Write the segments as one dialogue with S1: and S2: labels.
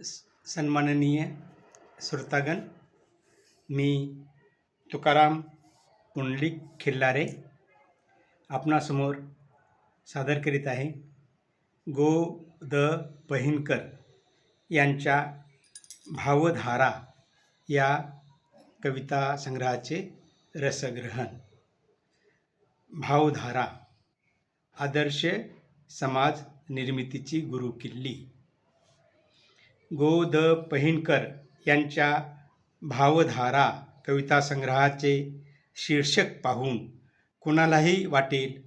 S1: सन्माननीय श्रोतागण, मी तुकाराम पुंडलिक खिल्लारे आपणासमोर सादर करीत आहे गो द पहिनकर यांच्या भावधारा या कविता संग्रहाचे रसग्रहण. भावधारा, आदर्श समाज निर्मितीची गुरुकिल्ली. गो द पहिनकर यांच्या भावधारा कविता संग्रहाचे शीर्षक पाहून कुणालाही वाटेल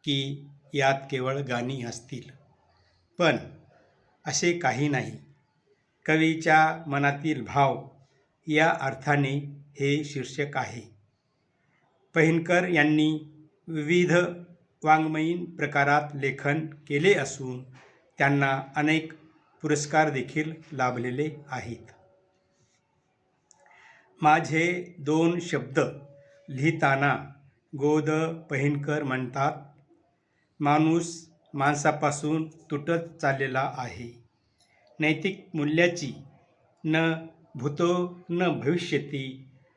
S1: की यात केवळ गाणी असतील, पण असे काही नाही. कवीच्या मनातील भाव या अर्थाने हे शीर्षक आहे. पहिनकर यांनी विविध वाङ्मयीन प्रकारात लेखन केले असून त्यांना अनेक पुरस्कार देखील लाभलेले आहेत. माझे 2 शब्द लिहिताना गो द पहिनकर म्हणतात, माणूस माणसापासून तुटत चाललेला आहे. नैतिक मूल्याची न भूतो न भविष्यती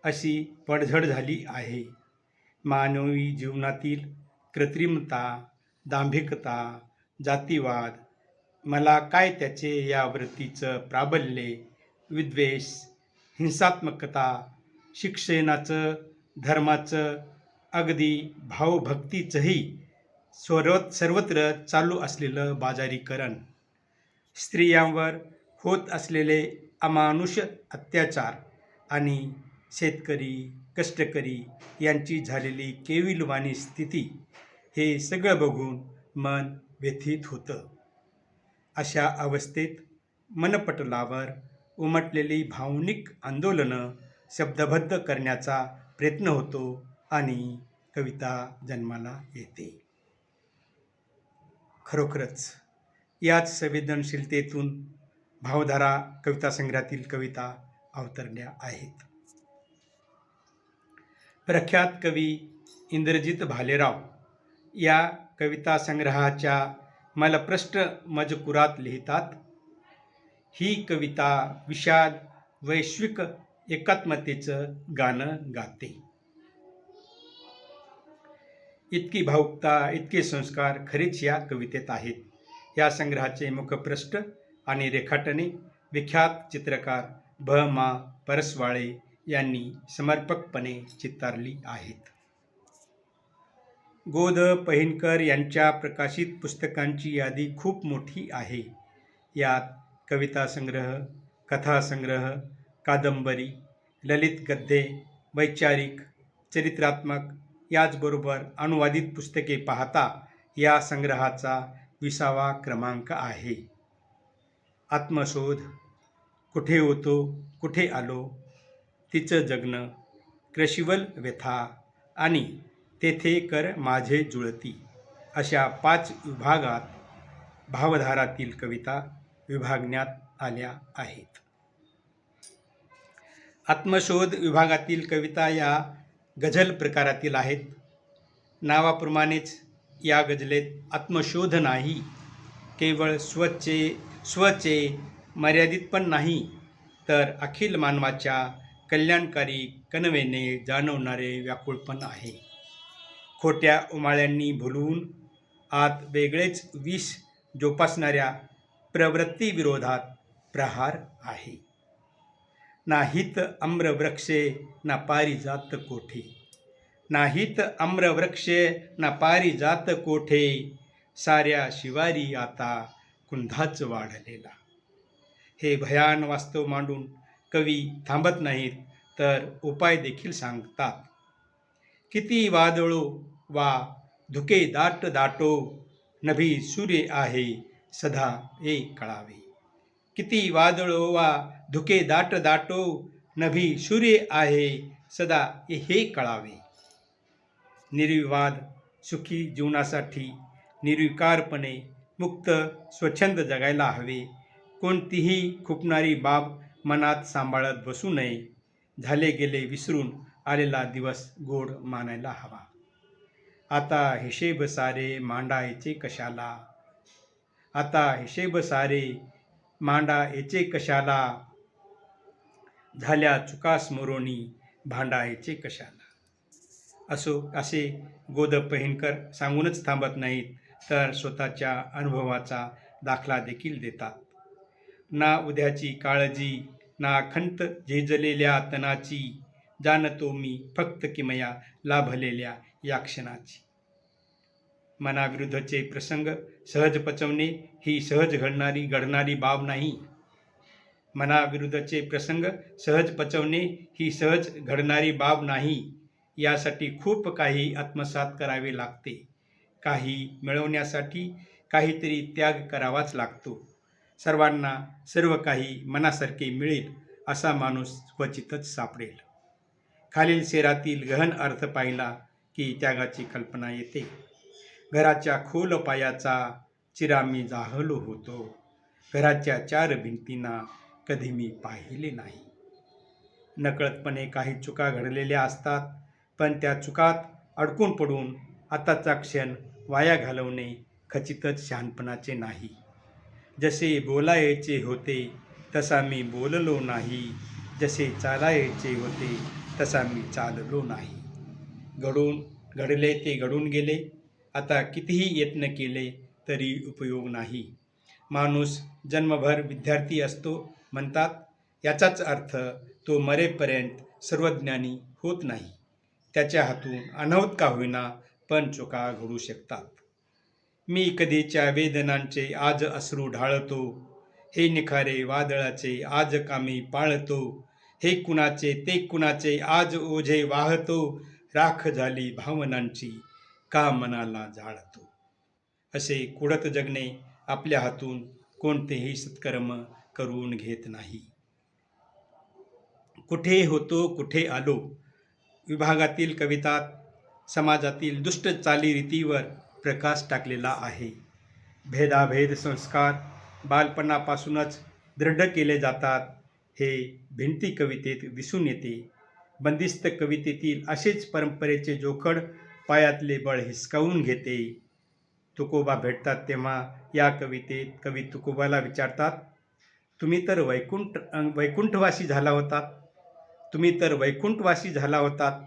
S1: अशी पडझड झाली आहे. मानवी जीवनातील कृत्रिमता, दांभिकता, जातीवाद, मला काय त्याचे या वृत्तीचं प्राबल्य, विद्वेष, हिंसात्मकता, शिक्षणाचं, धर्माचं, अगदी भावभक्तीचंही सर्वत्र चालू असलेलं बाजारीकरण, स्त्रियांवर होत असलेले अमानुष अत्याचार आणि शेतकरी, कष्टकरी यांची झालेली केविलवाणी स्थिती, हे सगळं बघून मन व्यथित होतं. अशा अवस्थेत मनपटलावर उमटलेली भावनिक आंदोलनं शब्दबद्ध करण्याचा प्रयत्न होतो आणि कविता जन्माला येते. खरोखरच याच संवेदनशीलतेतून भावधारा कविता संग्रहातील कविता अवतरल्या आहेत. प्रख्यात कवी इंद्रजित भालेराव या कविता संग्रहाच्या मलप्रष्ट मजकुरात लिहितात, ही कविता विशाल वैश्विक एकात्मतेचं गाणं गाते. इतकी भावुकता, इतके संस्कार खरेच या कवितेत आहेत. या संग्रहाचे मुखप्रष्ठ आणि रेखाटने विख्यात चित्रकार भ. मा. परसवाळे यांनी समर्पकपणे चितारली आहेत. गो द पहिनकर यांच्या प्रकाशित पुस्तकांची यादी खूप मोठी आहे. यात कविता संग्रह, कथासंग्रह, कादंबरी, ललित गद्ये, वैचारिक, चरित्रात्मक याचबरोबर अनुवादित पुस्तके पाहता या संग्रहाचा 20वा क्रमांक आहे. आत्मशोध, कुठे होतो कुठे आलो, तिचं जगणं, कृषीवल व्यथा आणि तेथे कर माझे जुळती अशा 5 विभागात भावधारातील कविता विभागण्यात आल्या आहेत. आत्मशोध विभागातील कविता या गझल प्रकारातील आहेत. नावाप्रमाणेच या गझलेत आत्मशोध नाही, केवळ स्वचे मर्यादित पण नाही, तर अखिल मानवाच्या कल्याणकारी कणवेने जाणवणारे व्याकुळपण आहे. खोट्या उमाळ्यांनी भुलवून आत वेगळेच विष जोपासणाऱ्या प्रवृत्तीविरोधात प्रहार आहे. नाहीत आम्रवृक्षे ना पारिजात कोठे, नाहीत आम्रवृक्षे ना पारिजात कोठे, साऱ्या शिवारी आता कुंधाच वाढलेला. हे भयान वास्तव मांडून कवी थांबत नाहीत, तर उपाय देखील सांगतात. किती वादळो वा धुके दाट दाटो, नभी सूर्य आहे सदा हे कळावे. किती वादळो वा धुके दाट दाटो, नभी सूर्य आहे सदा हे कळावे. निर्विवाद सुखी जीवनासाठी निर्विकारपणे मुक्त स्वच्छंद जगायला हवे. कोणतीही खुपणारी बाब मनात सांभाळत बसू नये. झाले गेले विसरून आलेला दिवस गोड मानायला हवा. आता हिशेब सारे मांडायचे कशाला, आता हिशेब सारे मांडा याचे कशाला, झाल्या चुका स्मरोणी भांडा याचे कशाला. असे गोद पहिनकर सांगूनच थांबत नाहीत, तर स्वतःच्या अनुभवाचा दाखला देखील देतात. ना उद्याची काळजी, ना खंत झिजलेल्या तनाची, जाणतो मी फक्त किमया लाभलेल्या या क्षणाची. मनाविरुद्धचे प्रसंग सहज पचवणे ही सहज घडणारी बाब नाही. मनाविरुद्धचे प्रसंग सहज पचवणे ही सहज घडणारी बाब नाही. यासाठी खूप काही आत्मसात करावे लागते. काही मिळवण्यासाठी काहीतरी त्याग करावाच लागतो. सर्वांना सर्व काही मनासारखे मिळेल असा माणूस क्वचितच सापडेल. खालील शेरातील गहन अर्थ पाहिला की त्यागाची कल्पना येते. घराच्या खोल पायाचा चिरा मी जाहलो होतो. घराच्या 4 भिंतींना कधी मी पाहिले नाही. नकळतपणे काही चुका घडलेल्या असतात, पण त्या चुकात अडकून पडून आताचा क्षण वाया घालवणे खचितच शहाणपणाचे नाही. जसे बोलायचे होते तसा मी बोललो नाही. जसे चालायचे होते तसा मी चाललो नाही. घडले ते घडून गेले. आता कितीही यत्न केले तरी उपयोग नाही. माणूस जन्मभर विद्यार्थी असतो म्हणतात, याचाच अर्थ तो मरेपर्यंत सर्वज्ञानी होत नाही. त्याच्या हातून अनाहूत का होईना पण चुका घडू शकतात. मी कधीच्या वेदनांचे आज अश्रू ढाळतो. हे निखारे वादळाचे आज कामी पाळतो. हे कुणाचे ते कुणाचे आज ओझे वाहतो. राख झाली भावनांची का मनाला जाळतो. असे कुडत जगणे आपल्या हातून कोणतेही सत्कर्म करून घेत नाही. कुठे होतो कुठे आलो विभागातील कवितात समाजातील दुष्ट चालीरीतीवर प्रकाश टाकलेला आहे. भेदाभेद संस्कार बालपणापासूनच दृढ केले जातात हे भिंती कवितेत दिसून येते. बंदिस्त कवितेतील असेच परंपरेचे जोखड पायातले बळ हिसकावून घेते. तुकोबा भेटतात तेव्हा या कवितेत कवी तुकोबाला विचारतात, तुम्ही तर वैकुंठवासी झाला होतात. तुम्ही तर वैकुंठवासी झाला होतात,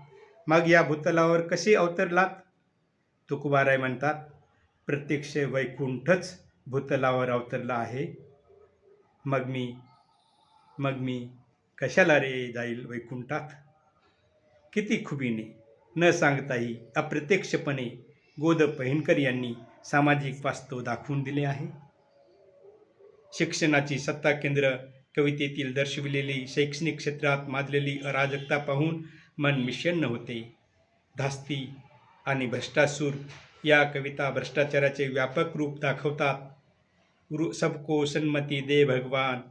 S1: मग या भूतलावर कसे अवतरलात. तुकोबाराय म्हणतात, प्रत्यक्ष वैकुंठच भूतलावर अवतरला आहे. मग मी कशाला रे जाईल वैकुंठात. किती खुबीने न सांगताही अप्रत्यक्षपणे गोद पहिनकर यांनी सामाजिक वास्तव दाखवून दिले आहे. शिक्षणाची सत्ता केंद्र कवितेतील दर्शविलेली शैक्षणिक क्षेत्रात माजलेली अराजकता पाहून मन मिषण्ण होते. धास्ती आणि भ्रष्टासूर या कविता भ्रष्टाचाराचे व्यापक रूप दाखवतात. सबको सन्मती दे भगवान,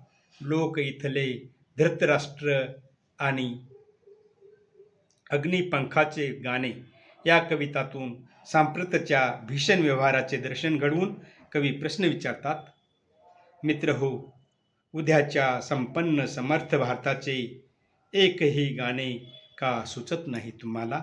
S1: लोक इथले, धृतराष्ट्र आणि अग्निपंखाचे गाणे या कवितातून सांप्रतच्या भीषण व्यवहाराचे दर्शन घडवून कवी प्रश्न विचारतात, मित्र हो, उद्याच्या संपन्न समर्थ भारताचे एकही गाणे का सुचत नाही तुम्हाला.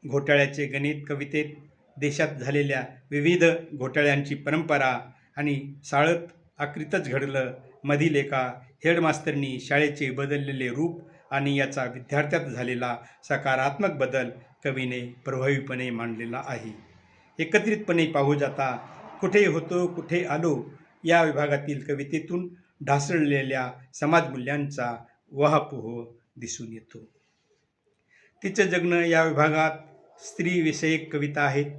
S1: घोटाळ्याचे गणित कवितेत देशात झालेल्या विविध घोटाळ्यांची परंपरा आणि साळत आकृतीच घडलं मधील एका हेडमास्तरनी शाळेचे बदललेले रूप आणि याचा विद्यार्थ्यात झालेला सकारात्मक बदल कवीने प्रभावीपणे मांडलेला आहे. एकत्रितपणे पाहू जाता कुठे होतो कुठे आलो या विभागातील कवितेतून ढासळलेल्या समाजमूल्यांचा वहापोह दिसून येतो. तिचं जगणं या विभागात स्त्रीविषयक कविता आहेत.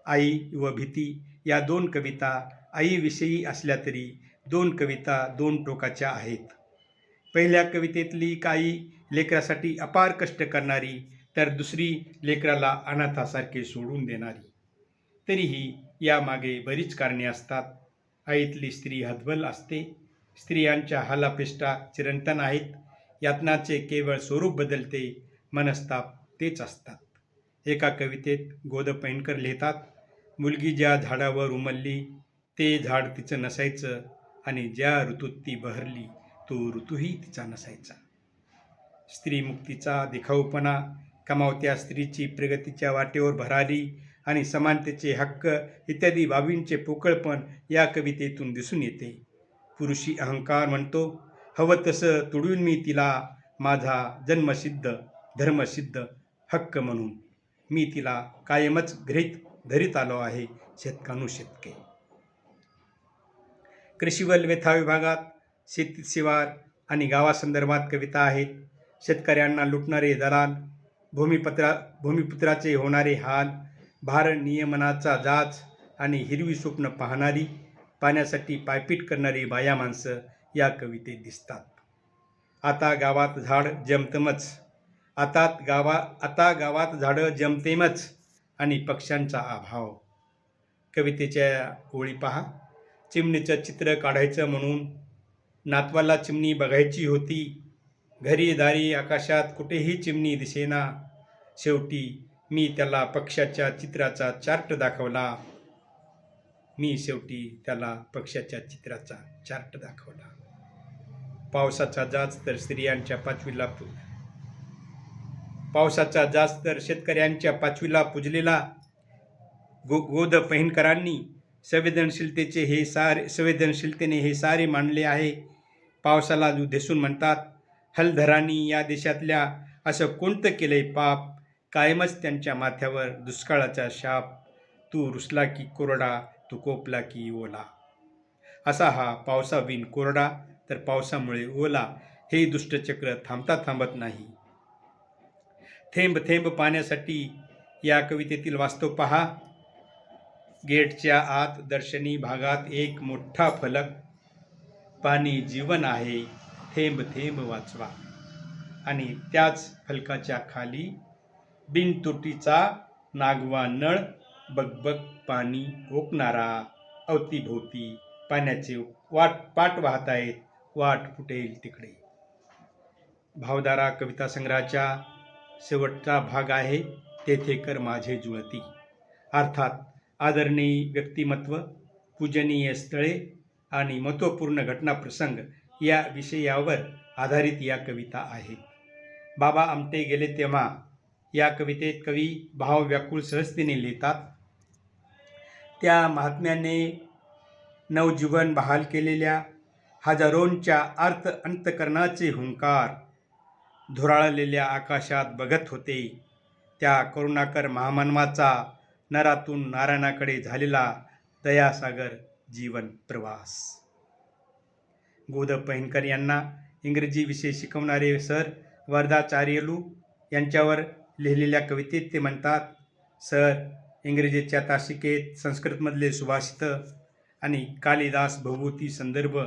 S1: आई व भीती या 2 कविता आईविषयी असल्या तरी 2 कविता 2 टोकाच्या आहेत. पहिल्या कवितेतली आई लेकरासाठी अपार कष्ट करणारी, तर दुसरी लेकराला अनाथासारखे सोडून देणारी. तरीही यामागे बरीच कारणे असतात. आईतली स्त्री हतबल असते. स्त्रियांच्या हालापेष्टा चिरंतन आहेत. यातनाचे केवळ स्वरूप बदलते, मनस्ताप तेच असतात. एका कवितेत गोद पैणकर लिहितात, मुलगी ज्या झाडावर उमलली ते झाड तिचं नसायचं आणि ज्या ऋतूत ती बहरली तो ऋतूही तिचा नसायचा. स्त्रीमुक्तीचा दिखाऊपणा, कमावत्या स्त्रीची प्रगतीच्या वाटेवर भरारी आणि समानतेचे हक्क इत्यादी बाबींचे पोकळपण या कवितेतून दिसून येते. पुरुषी अहंकार म्हणतो, हवं तसं तुडवीन मी तिला, माझा जन्मसिद्ध धर्मसिद्ध हक्क म्हणून. मी तिला कायमच धरीत आलो आहे शतकानुशतके. कृषीवल व्यथा विभागात शेती शिवार आणि गावासंदर्भात कविता आहेत. शेतकऱ्यांना लुटणारे दलाल, भूमिपुत्राचे होणारे हाल, भार नियमनाचा जाच आणि हिरवी स्वप्न पाहणारी, पाण्यासाठी पायपीट करणारी बाया माणसं या कवितेत दिसतात. आता गावात झाड जमतमच, आता गावात झाडं जमतेमच आणि पक्ष्यांचा अभाव. कवितेच्या ओळी पहा. चिमणीचं चित्र काढायचं म्हणून नातवाला चिमणी बघायची होती. घरी दारी आकाशात कुठेही चिमणी दिसेना. शेवटी मी त्याला पक्ष्याच्या चित्राचा चार्ट दाखवला. पावसाचा जाच तर शेतकऱ्यांच्या पाचवीला पुजलेला. गोद पहिनकरांनी संवेदनशीलतेने हे सारे मांडले आहे. पावसाला देसून म्हणतात, हलधरांनी या देशातल्या असं कोणतं केलंय पाप, कायमच त्यांच्या माथ्यावर दुष्काळाचा शाप. तू रुसला की कोरडा, तू कोपला की ओला. असा हा पावसाविन कोरडा तर पावसामुळे ओला हे दुष्टचक्र थांबत नाही. थेंब थेंब पाण्यासाठी या कवितेतील वास्तव पहा. गेटच्या आत दर्शनी भागात एक मोठा फलक, पाणी जीवन आहे, थेंब थेंब वाचवा. आणि त्याच फलकाच्या खाली बिनतुटीचा नागवा नळ, बगबग पाणी ओकणारा. अवतीभोवती पाण्याचे पाट वाहत आहेत, वाट फुटेल तिकडे. भावधारा कविता संग्रहाच्या शेवटचा भाग आहे, तेथे कर माझे जुळती. अर्थात आदरणीय व्यक्तिमत्व, पूजनीय स्थळे आणि महत्त्वपूर्ण घटनाप्रसंग या विषयावर आधारित या कविता आहेत. बाबा आमटे गेले तेव्हा या कवितेत कवी भावव्याकुळ सहजतेने लिहितात. त्या महात्म्याने नवजीवन बहाल केलेल्या हजारोंच्या अंतकरणाचे हुंकार धुराळलेल्या आकाशात बघत होते. त्या करुणाकर महामानवाचा नरातून नारायणाकडे झालेला दयासागर जीवन प्रवास. गोद पहिनकर यांना इंग्रजी विषय शिकवणारे सर वरदाचार्यलू यांच्यावर लिहिलेल्या कवितेत ते म्हणतात, सर, इंग्रजीच्या तासिकेत संस्कृतमधले सुभाषित आणि कालिदास भवभूती संदर्भ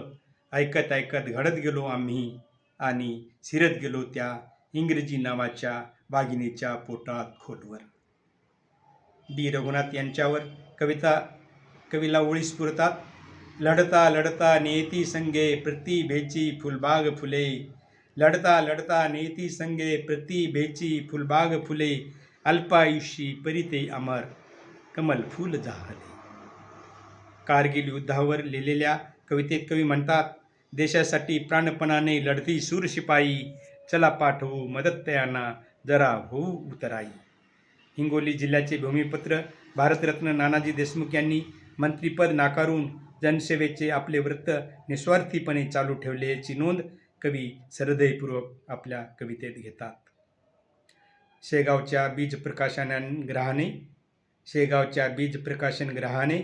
S1: ऐकत घडत गेलो आम्ही आणि शिरत गेलो त्या इंग्रजी नावाच्या वाघिणीच्या पोटात खोलवर. डी रघुनाथ यांच्यावर कवीला ओळी स्फुरतात. लढता लढता नेती संगे प्रतिभेची फुलबाग फुले, लढता लढता नेती संगे प्रतिभेची फुलबाग फुले, अल्पायुषी परिते अमर कमल फूल झाले. कारगिल युद्धावर लिहिलेल्या कवितेत कवी म्हणतात, देशासाठी प्राणपणाने लढती शूर शिपाई, चला पाठवू मदतयाना जरा होऊ उतराई. हिंगोली जिल्ह्याचे भूमिपुत्र भारतरत्न नानाजी देशमुख यांनी मंत्रिपद नाकारून जनसेवेचे आपले व्रत निस्वार्थीपणे चालू ठेवल्याची नोंद कवी सहृदयपूर्वक आपल्या कवितेत घेतात. शेगावच्या बीज प्रकाशन ग्रहाने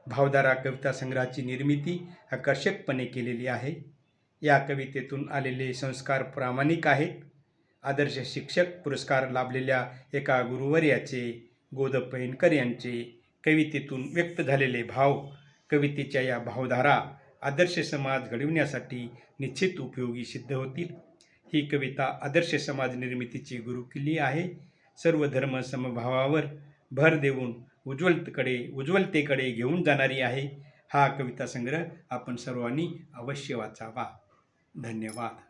S1: भावधारा कविता संग्रहाची निर्मिती आकर्षकपणे केलेली आहे. या कवितेतून आलेले संस्कार प्रामाणिक आहेत. आदर्श शिक्षक पुरस्कार लाभलेल्या एका गुरुवर्याचे, गोद पहिनकर यांचे कवितेतून व्यक्त झालेले भाव कवितेच्या या भावधारा आदर्श समाज घडविण्यासाठी निश्चित उपयोगी सिद्ध होतील. ही कविता आदर्श समाज निर्मितीची गुरुकिल्ली आहे. सर्व धर्म समभावावर भर देऊन उज्ज्वलतेकडे घेऊन जाणारी आहे. हा कविता संग्रह आपण सर्वांनी अवश्य वाचावा. धन्यवाद.